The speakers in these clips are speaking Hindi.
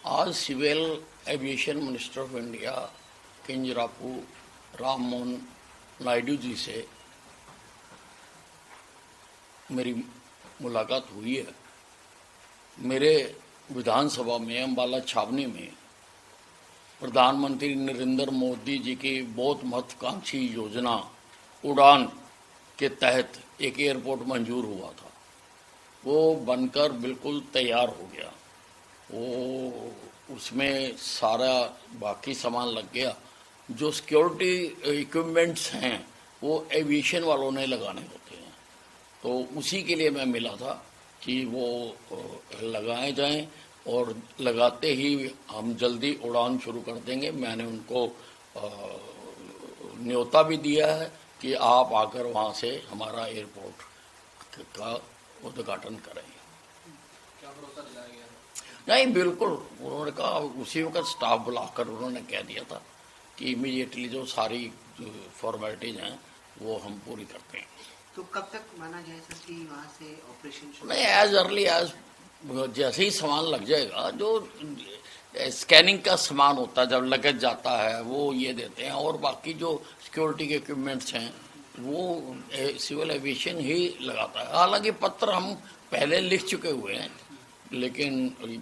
आज civil aviation minister of India Kinjarapu Ram Mohan Naidu ji से मेरी मुलाकात हुई है। मेरे विधानसभा में अम्बाला छावनी में प्रधानमंत्री नरेंद्र मोदी जी की बहुत महत्वाकांक्षी योजना उड़ान के तहत एक एयरपोर्ट मंजूर हुआ था। वो बनकर बिल्कुल तैयार हो गया। वो उसमें सारा बाकी सामान लग गया। जो सिक्योरिटी इक्विपमेंट्स हैं वो एविएशन वालों ने लगाने होते हैं, तो उसी के लिए मैं मिला था कि वो लगाए जाएं और लगाते ही हम जल्दी उड़ान शुरू कर देंगे। मैंने उनको न्योता भी दिया है कि आप आकर वहाँ से हमारा एयरपोर्ट का उद्घाटन करें। क्या भरोसा दिलाया गया? नहीं, बिल्कुल उन्होंने कहा, उसी वक्त स्टाफ बुलाकर उन्होंने कह दिया था कि इमीडिएटली जो सारी फॉर्मेलिटीज हैं वो हम पूरी करते हैं। तो कब तक माना जाए सर कि वहाँ से ऑपरेशन शुरू? नहीं, एज अर्ली एज जैसे ही सामान लग जाएगा। जो स्कैनिंग का सामान होता है जब लगेज जाता है वो ये देते हैं, और बाकी जो सिक्योरिटी के इक्विपमेंट्स हैं वो सिविल एविएशन ही लगाता है। हालांकि पत्र हम पहले लिख चुके हुए हैं, लेकिन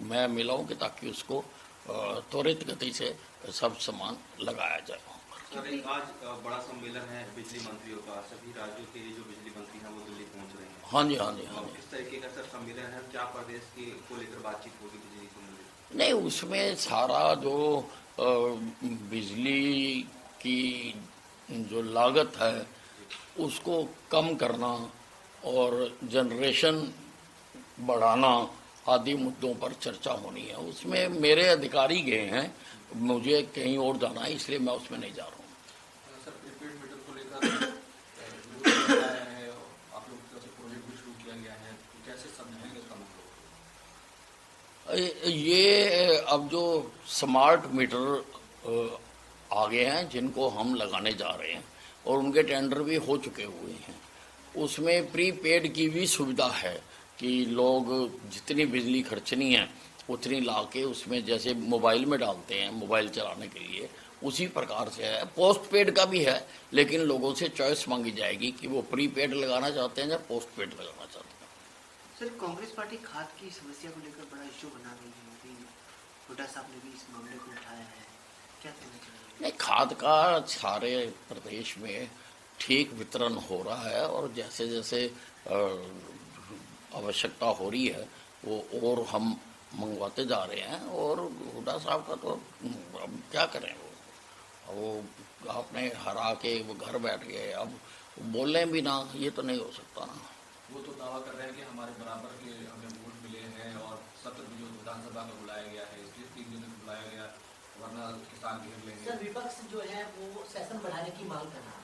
मैं मिला हूँ कि ताकि उसको त्वरित गति से सब सामान लगाया जाए। सर, एक आज बड़ा सम्मेलन है बिजली मंत्रियों का। सभी राज्यों के लिए जो बिजली मंत्री हैं वो दिल्ली पहुंच रहे हैं। हाँ जी, हाँ जी, हाँ जी। किस तरीके का सर सम्मेलन है? क्या प्रदेश के को लेकर बातचीत होगी बिजली संबंधित? नहीं, उसमें सारा जो बिजली की जो लागत है उसको कम करना और जनरेशन बढ़ाना आदि मुद्दों पर चर्चा होनी है। उसमें मेरे अधिकारी गए हैं, मुझे कहीं और जाना है, इसलिए मैं उसमें नहीं जा रहा हूँ। सर, प्रीपेड मीटर को लेकर विरोध किया है, आप लोगों की तरफ से प्रोजेक्ट भी शुरू किया गया है, तो कैसे समझाएंगे इसका मतलब? ये अब जो स्मार्ट मीटर आ गए हैं जिनको हम लगाने जा रहे हैं और उनके टेंडर भी हो चुके हुए हैं, उसमें प्रीपेड की भी सुविधा है कि लोग जितनी बिजली खर्चनी है उतनी ला के उसमें जैसे मोबाइल में डालते हैं मोबाइल चलाने के लिए, उसी प्रकार से है। पोस्ट पेड का भी है, लेकिन लोगों से चॉइस मांगी जाएगी कि वो प्रीपेड लगाना चाहते हैं या पोस्ट पेड लगाना चाहते हैं। सर, कांग्रेस पार्टी खाद की समस्या को लेकर बड़ा इश्यू बना रही है। हुड्डा साहब ने भी इस मामले को उठाया है, क्या कहना चाहिए? नहीं, खाद का सारे प्रदेश में ठीक वितरण हो रहा है और जैसे जैसे आवश्यकता हो रही है वो और हम मंगवाते जा रहे हैं। और हुड्डा साहब का तो अब क्या करें, वो आपने हरा के वो घर बैठ गए, अब बोलें भी ना, ये तो नहीं हो सकता ना। वो तो दावा कर रहे हैं कि हमारे बराबर के हमें वोट मिले हैं और सत्र भी जो विधानसभा में बुलाया गया है, इसलिए 3 दिन में बुलाया गया, वरना किसान घेर लेंगे। सर, विपक्ष जो है वो सेशन बढ़ाने की मांग कर रहा है।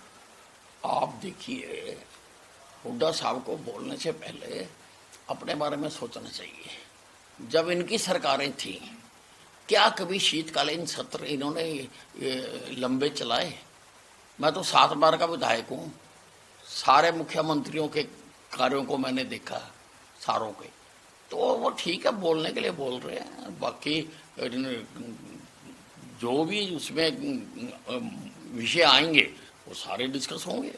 आप देखिए, हुड्डा साहब को बोलने से पहले अपने बारे में सोचना चाहिए। जब इनकी सरकारें थी, क्या कभी शीतकालीन सत्र इन्होंने लंबे चलाए? मैं तो 7 बार का विधायक हूँ, सारे मुख्यमंत्रियों के कार्यों को मैंने देखा, सारों के। तो वो ठीक है, बोलने के लिए बोल रहे हैं, बाकी जो भी उसमें विषय आएंगे वो सारे डिस्कस होंगे।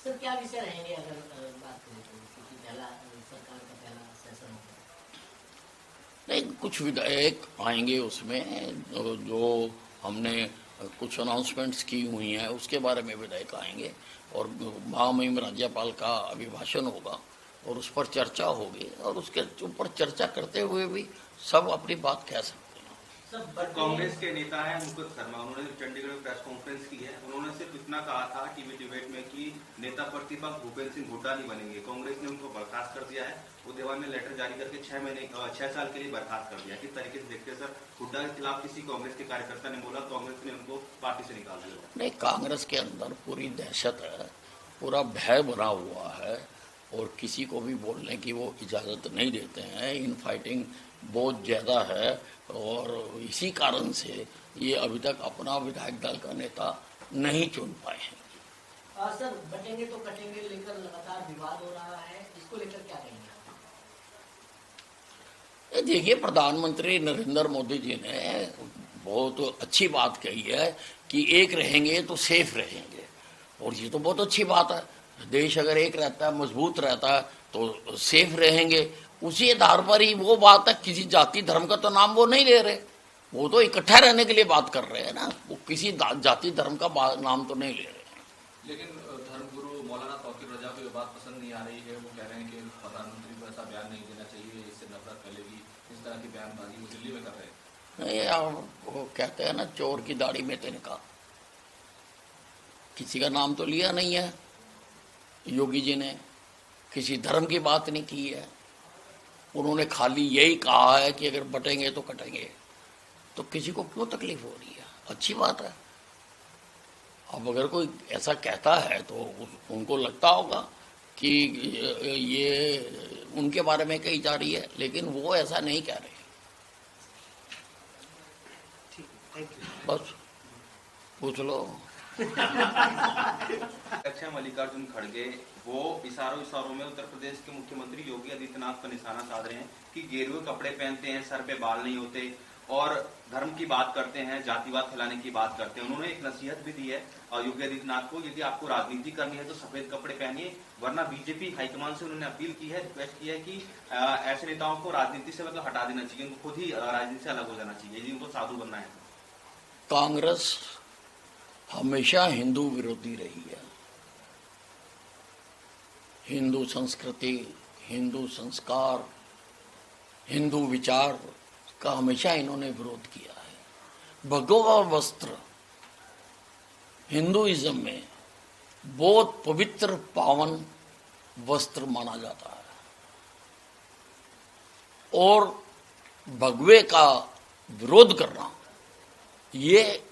सर, क्या विषय रहेंगे अगर बात करें तो, क्योंकि पहला सरकार का पहला सेशन होगा। नहीं, कुछ विधायक आएंगे उसमें, जो हमने कुछ अनाउंसमेंट्स की हुई हैं उसके बारे में विधायक आएंगे और महामहिम राज्यपाल का अभिभाषण होगा और उस पर चर्चा होगी और उसके ऊपर चर्चा करते हुए भी सब अपनी बात कह सकते हैं। कांग्रेस के नेता हैं मुकुट शर्मा, उन्होंने चंडीगढ़ में प्रेस कॉन्फ्रेंस की है। उन्होंने सिर्फ इतना कहा था टीवी डिबेट में कि नेता प्रतिपक्ष भूपेंद्र सिंह हुड्डा नहीं बनेंगे। कांग्रेस ने उनको बर्खास्त कर दिया है। वो देवान में लेटर जारी करके 6 साल के लिए बर्खास्त कर दिया। किस तरीके से देखते हैं सर? हुड्डा के खिलाफ किसी कांग्रेस के कार्यकर्ता ने बोला, कांग्रेस ने उनको पार्टी से निकाल दिया। नहीं, कांग्रेस के अंदर पूरी दहशत है, पूरा भय बना हुआ है और किसी को भी बोलने की वो इजाज़त नहीं देते हैं। इन फाइटिंग बहुत ज़्यादा है और इसी कारण से ये अभी तक अपना विधायक दल का नेता नहीं चुन पाए हैं। सर, बटेंगे तो कटेंगे लेकर लगातार विवाद हो रहा है, इसको लेकर क्या कहेंगे? देखिए, प्रधानमंत्री नरेंद्र मोदी जी ने बहुत अच्छी बात कही है कि एक रहेंगे तो सेफ रहेंगे, और ये तो बहुत अच्छी बात है। देश अगर एक रहता है, मजबूत रहता है, तो सेफ रहेंगे। उसी आधार पर ही वो बात है, किसी जाति धर्म का तो नाम वो नहीं ले रहे, वो तो इकट्ठा रहने के लिए बात कर रहे हैं ना, वो किसी जाति धर्म का नाम तो नहीं ले रहे। लेकिन धर्मगुरु मौलाना तौकीर रजा को ये बात पसंद नहीं आ रही है। वो कह रहे हैं कि प्रधानमंत्री को ऐसा बयान नहीं देना चाहिए, इससे नफरत फैलेगी। इस तरह की बयानबाजी वो दिल्ली में कर रहे हैं। नहीं, वो कहते हैं ना, चोर की दाढ़ी में तिनका। किसी का नाम तो लिया नहीं है योगी जी ने, किसी धर्म की बात नहीं की है। उन्होंने खाली यही कहा है कि अगर बटेंगे तो कटेंगे, तो किसी को क्यों तकलीफ हो रही है? अच्छी बात है। अब अगर कोई ऐसा कहता है तो उनको लगता होगा कि ये उनके बारे में कही जा रही है, लेकिन वो ऐसा नहीं कह रहे। ठीक है, थैंक यू। बस पूछ लो। अध्यक्ष मल्लिकार्जुन खड़गे वो इशारों में उत्तर प्रदेश के मुख्यमंत्री योगी आदित्यनाथ का निशाना साध रहे हैं कि गेरुए कपड़े पहनते हैं, सर पे बाल नहीं होते और धर्म की बात करते हैं, जातिवाद फैलाने की बात करते हैं। उन्होंने एक नसीहत भी दी है योगी आदित्यनाथ को, यदि आपको राजनीति करनी है तो सफेद कपड़े पहनिए, वरना बीजेपी हाईकमान से उन्होंने अपील की है, रिक्वेस्ट की है कि ऐसे नेताओं को राजनीति से मतलब हटा देना चाहिए, उनको खुद ही राजनीति से अलग हो जाना चाहिए यदि उनको साधु बनना है। कांग्रेस हमेशा हिंदू विरोधी रही है। हिंदू संस्कृति, हिंदू संस्कार, हिंदू विचार का हमेशा इन्होंने विरोध किया है। भगवा वस्त्र हिंदुइज्म में बहुत पवित्र पावन वस्त्र माना जाता है, और भगवे का विरोध करना ये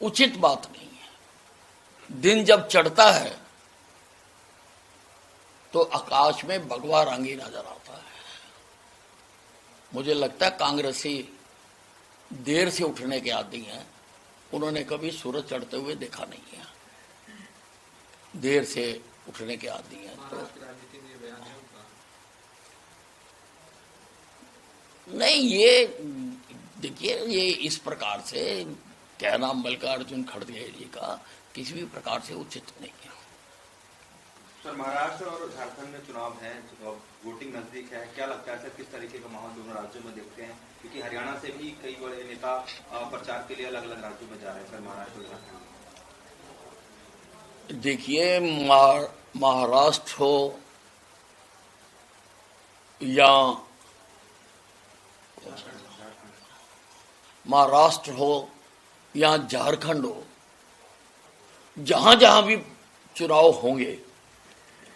उचित बात नहीं है। दिन जब चढ़ता है तो आकाश में भगवा रंगी नजर आता है। मुझे लगता है कांग्रेसी देर से उठने के आदी हैं, उन्होंने कभी सूरज चढ़ते हुए देखा नहीं है। देर से उठने के आदी हैं तो नहीं, ये देखिए, ये इस प्रकार से कहना मल्लिकार्जुन खड़गे जी का किसी भी प्रकार से उचित नहीं है। सर, महाराष्ट्र और झारखंड में चुनाव है, वोटिंग नजदीक है, क्या लगता है सर किस तरीके का माहौल दोनों राज्यों में देखते हैं? क्योंकि हरियाणा से भी कई बड़े नेता प्रचार के लिए अलग अलग राज्यों में जा रहे हैं सर, महाराष्ट्र और झारखंड। देखिए, महाराष्ट्र हो या महाराष्ट्र हो या झारखंड हो, जहां जहां भी चुनाव होंगे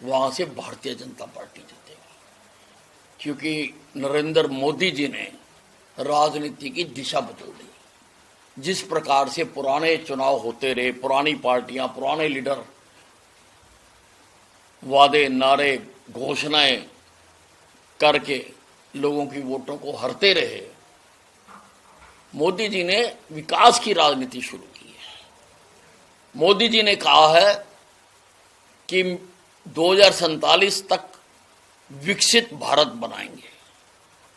वहां से भारतीय जनता पार्टी जीतेगी, क्योंकि नरेंद्र मोदी जी ने राजनीति की दिशा बदल दी। जिस प्रकार से पुराने चुनाव होते रहे, पुरानी पार्टियां, पुराने लीडर वादे नारे घोषणाएं करके लोगों की वोटों को हरते रहे, मोदी जी ने विकास की राजनीति शुरू की है। मोदी जी ने कहा है कि 2047 तक विकसित भारत बनाएंगे।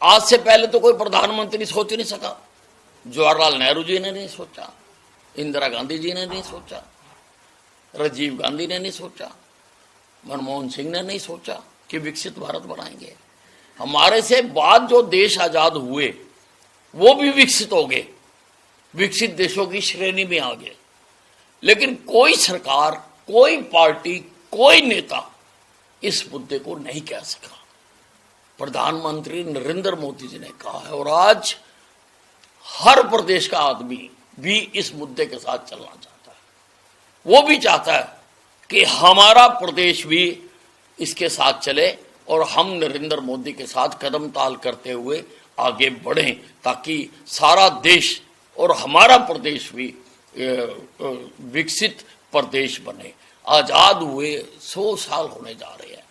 आज से पहले तो कोई प्रधानमंत्री सोच नहीं सका। जवाहरलाल नेहरू जी ने नहीं सोचा, इंदिरा गांधी जी ने नहीं सोचा, राजीव गांधी ने नहीं सोचा, मनमोहन सिंह ने नहीं सोचा कि विकसित भारत बनाएंगे। हमारे से बाद जो देश आजाद हुए वो भी विकसित हो गए, विकसित देशों की श्रेणी में आ गए, लेकिन कोई सरकार, कोई पार्टी, कोई नेता इस मुद्दे को नहीं कह सका। प्रधानमंत्री नरेंद्र मोदी जी ने कहा है, और आज हर प्रदेश का आदमी भी इस मुद्दे के साथ चलना चाहता है। वो भी चाहता है कि हमारा प्रदेश भी इसके साथ चले और हम नरेंद्र मोदी के साथ कदम ताल करते हुए आगे बढ़ें, ताकि सारा देश और हमारा प्रदेश भी विकसित प्रदेश बने। आजाद हुए 100 साल होने जा रहे हैं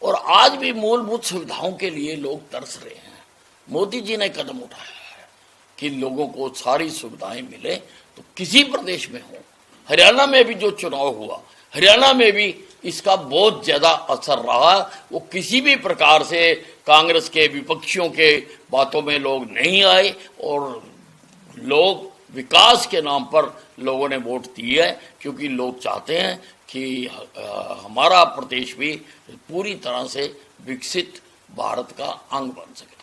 और आज भी मूलभूत सुविधाओं के लिए लोग तरस रहे हैं। मोदी जी ने कदम उठाया है कि लोगों को सारी सुविधाएं मिले, तो किसी प्रदेश में हो। हरियाणा में भी जो चुनाव हुआ, हरियाणा में भी इसका बहुत ज्यादा असर रहा। वो किसी भी प्रकार से कांग्रेस के विपक्षियों के बातों में लोग नहीं आए और लोग विकास के नाम पर लोगों ने वोट दिए है, क्योंकि लोग चाहते हैं कि हमारा प्रदेश भी पूरी तरह से विकसित भारत का अंग बन सके।